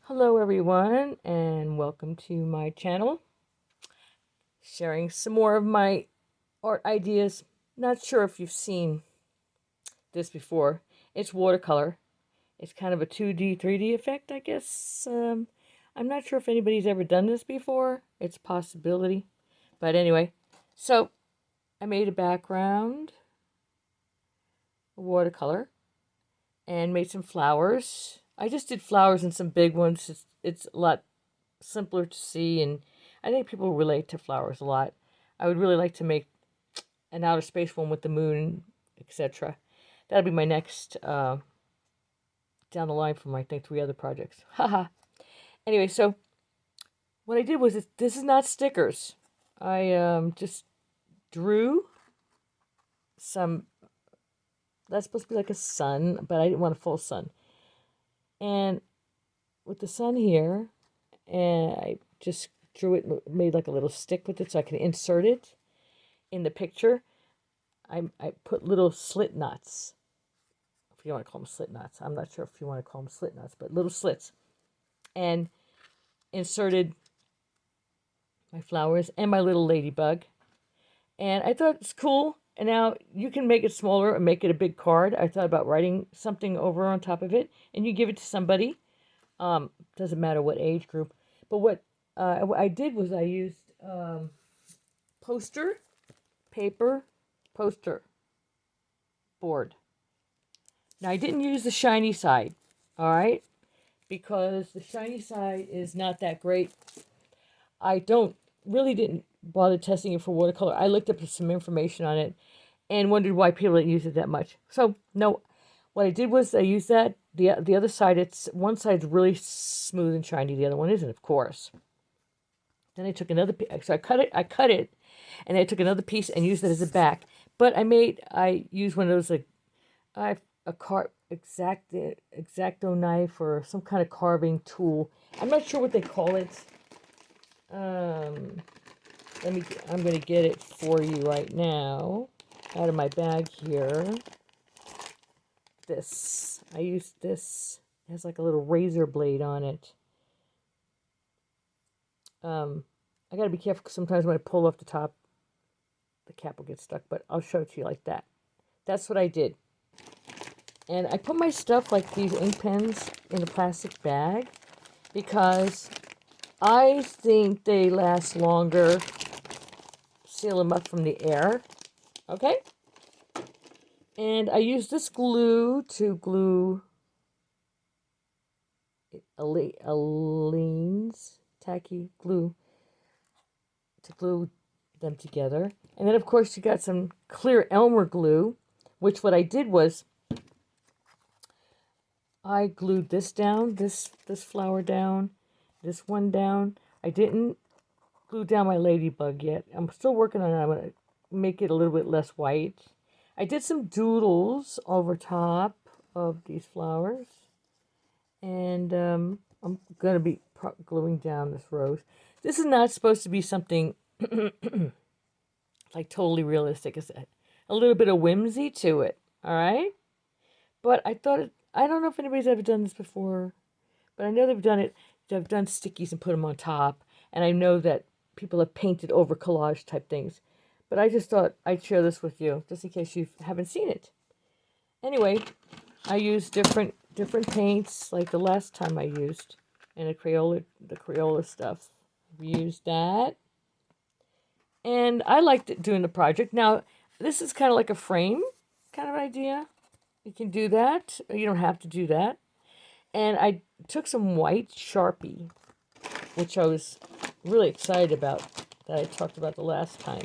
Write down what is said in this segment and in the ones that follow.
Hello everyone and welcome to my channel. Sharing some more of my art ideas. Not sure if you've seen this before. It's watercolor. It's kind of a 2D, 3D effect, I guess. I'm not sure if anybody's ever done this before. It's a possibility. But anyway, so I made a background, watercolor, and made some flowers. I just did flowers and some big ones. It's a lot simpler to see, and I think people relate to flowers a lot. I would really like to make an outer space one with the moon, etc. That'll be my next down the line for my, I think, 3 other projects. Haha. Anyway, so what I did was this is not stickers. I just drew some. That's supposed to be like a sun, but I didn't want a full sun. And with the sun here, and I just drew it, made like a little stick with it so I can insert it in the picture. I put little slit knots, if you want to call them slit knots. I'm not sure if you want to call them slit knots, but little slits. And inserted my flowers and my little ladybug. And I thought it's cool. And now you can make it smaller and make it a big card. I thought about writing something over on top of it, and you give it to somebody. Doesn't matter what age group. But what I did was I used poster, paper, poster board. Now I didn't use the shiny side, all right, because the shiny side is not that great. I didn't bother testing it for watercolor. I looked up some information on it and wondered why people didn't use it that much. So no, what I did was I used that. The other side, it's one side's really smooth and shiny, the other one isn't, of course. Then I took another piece, so I cut it, and I took another piece and used it as a back. But I used one of those like a exacto knife or some kind of carving tool. I'm not sure what they call it. I'm gonna get it for you right now out of my bag here. I used this. It has like a little razor blade on it. I gotta be careful because sometimes when I pull off the top, the cap will get stuck, but I'll show it to you like that. That's what I did. And I put my stuff like these ink pens in a plastic bag because I think they last longer. Seal them up from the air. Okay? And I use this glue to glue Aleene's tacky glue to glue them together. And then, of course, you got some clear Elmer glue, which what I did was I glued this down, this flower down, this one down. I didn't glue down my ladybug yet. I'm still working on it. I'm going to make it a little bit less white. I did some doodles over top of these flowers. And I'm going to be gluing down this rose. This is not supposed to be something like totally realistic. It's a little bit of whimsy to it, all right? But I thought, I don't know if anybody's ever done this before, but I know they've done it. They've done stickies and put them on top. And I know that people have painted over collage type things. But I just thought I'd share this with you, just in case you haven't seen it. Anyway, I use different paints, like the last time I used, and the Crayola stuff. We used that. And I liked it doing the project. Now, this is kind of like a frame kind of idea. You can do that. You don't have to do that. And I took some white Sharpie, which I was really excited about, that I talked about the last time.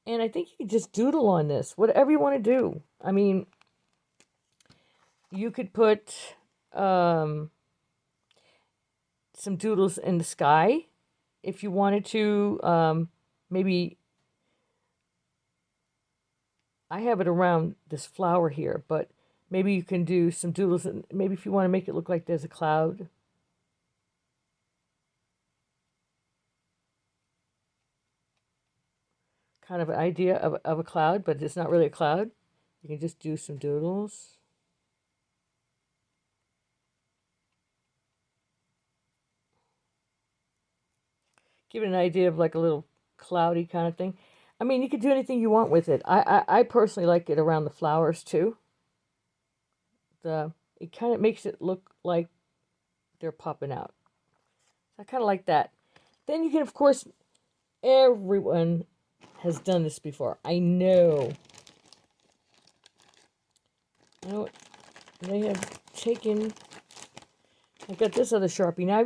And I think you can just doodle on this, whatever you want to do. I mean, you could put some doodles in the sky if you wanted to. Maybe I have it around this flower here, but maybe you can do some doodles, and maybe if you want to make it look like there's a cloud. Kind of an idea of a cloud, but it's not really a cloud. You can just do some doodles. Give it an idea of like a little cloudy kind of thing. I mean, you could do anything you want with it. I personally like it around the flowers too. It kind of makes it look like they're popping out. I kind of like that. Then you can, of course, everyone has done this before. I know. You know, they have taken. I got this other Sharpie. Now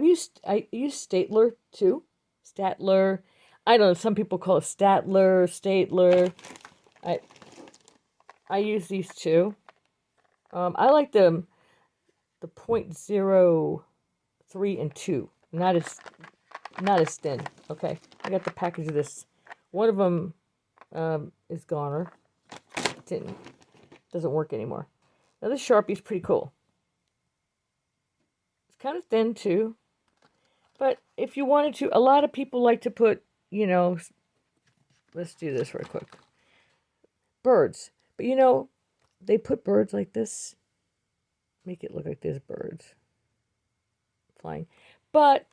I use Stapler too. Statler. I don't know. Some people call it Statler, Statler. I use these too. I like the 0.03 and 2. Not as thin. Okay, I got the package of this. One of them is goner. Doesn't work anymore. Now this Sharpie is pretty cool. It's kind of thin too. But if you wanted to, a lot of people like to put, you know, let's do this real quick. Birds. But you know, they put birds like this. Make it look like there's birds flying. But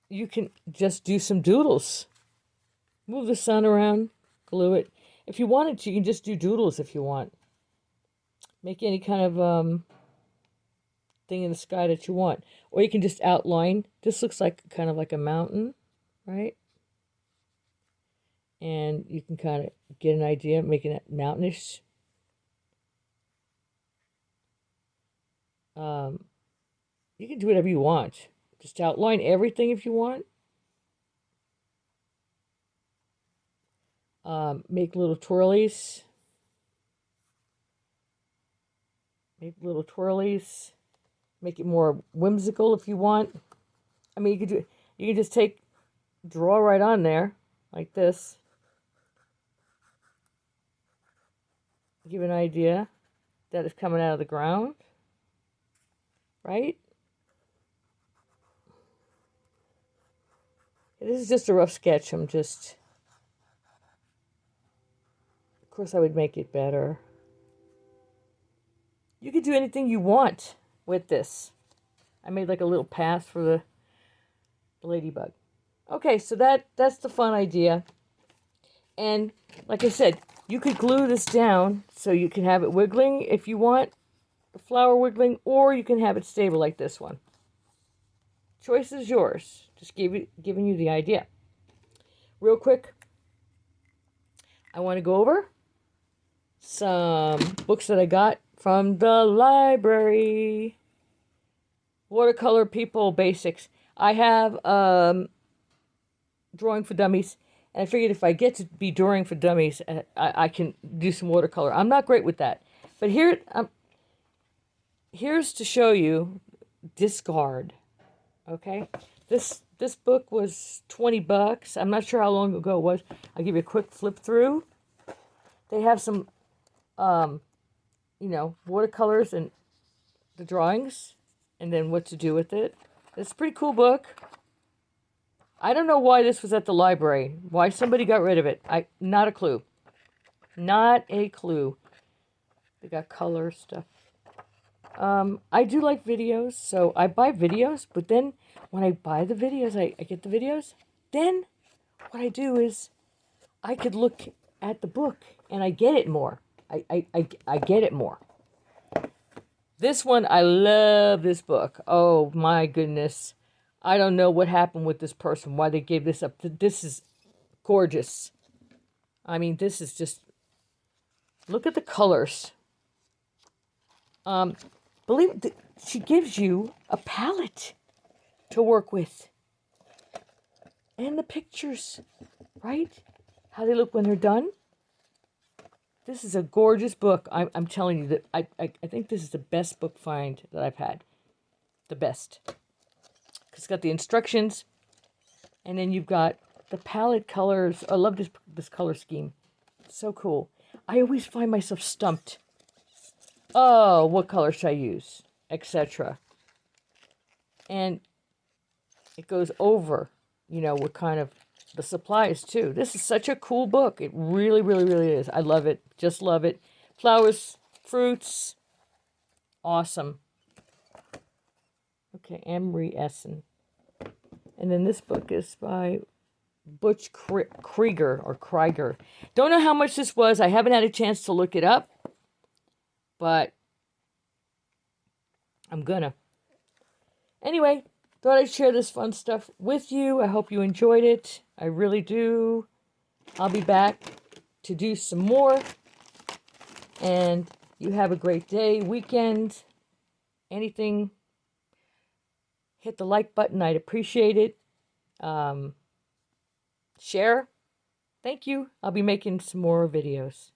you can just do some doodles. Move the sun around, glue it. If you wanted to, you can just do doodles if you want. Make any kind of thing in the sky that you want. Or you can just outline. This looks like kind of like a mountain, right? And you can kind of get an idea of making it mountainish. You can do whatever you want. Just outline everything if you want. Make little twirlies. Make little twirlies. Make it more whimsical if you want. I mean, you can just draw right on there, like this. Give an idea that it's coming out of the ground, right? This is just a rough sketch. Of course, I would make it better. You can do anything you want with this. I made like a little path for the ladybug. Okay, so that's the fun idea. And like I said, you could glue this down so you can have it wiggling if you want, the flower wiggling, or you can have it stable like this one. Choice is yours. Just giving you the idea. Real quick, I want to go over some books that I got from the library. Watercolor People Basics. I have Drawing for Dummies, and I figured if I get to be Drawing for Dummies, I can do some watercolor. I'm not great with that, but here's to show you. Discard. Okay, this book was $20. I'm not sure how long ago it was. I'll give you a quick flip through. They have some, watercolors and the drawings, and then what to do with it. It's a pretty cool book. I don't know why this was at the library. Why somebody got rid of it. Not a clue. Not a clue. They got color stuff. I do like videos, so I buy videos, but then when I buy the videos, I get the videos, then what I do is I could look at the book and I get it more. I get it more. This one, I love this book. Oh my goodness. I don't know what happened with this person, why they gave this up. This is gorgeous. I mean, this is just, look at the colors. Believe it, she gives you a palette to work with. And the pictures, right? How they look when they're done. This is a gorgeous book. I'm telling you that I think this is the best book find that I've had. The best. It's got the instructions, and then you've got the palette colors. I love this color scheme. It's so cool. I always find myself stumped. Oh, what color should I use? Etc. And it goes over, what kind of the supplies too. This is such a cool book. It really, really, really is. I love it. Just love it. Flowers, fruits. Awesome. Okay, Amory Essen. And then this book is by Butch Krieger or Krieger. Don't know how much this was. I haven't had a chance to look it up, but I'm gonna. Anyway, thought I'd share this fun stuff with you. I hope you enjoyed it. I really do. I'll be back to do some more. And you have a great day, weekend, anything. Hit the like button. I'd appreciate it. Share. Thank you. I'll be making some more videos.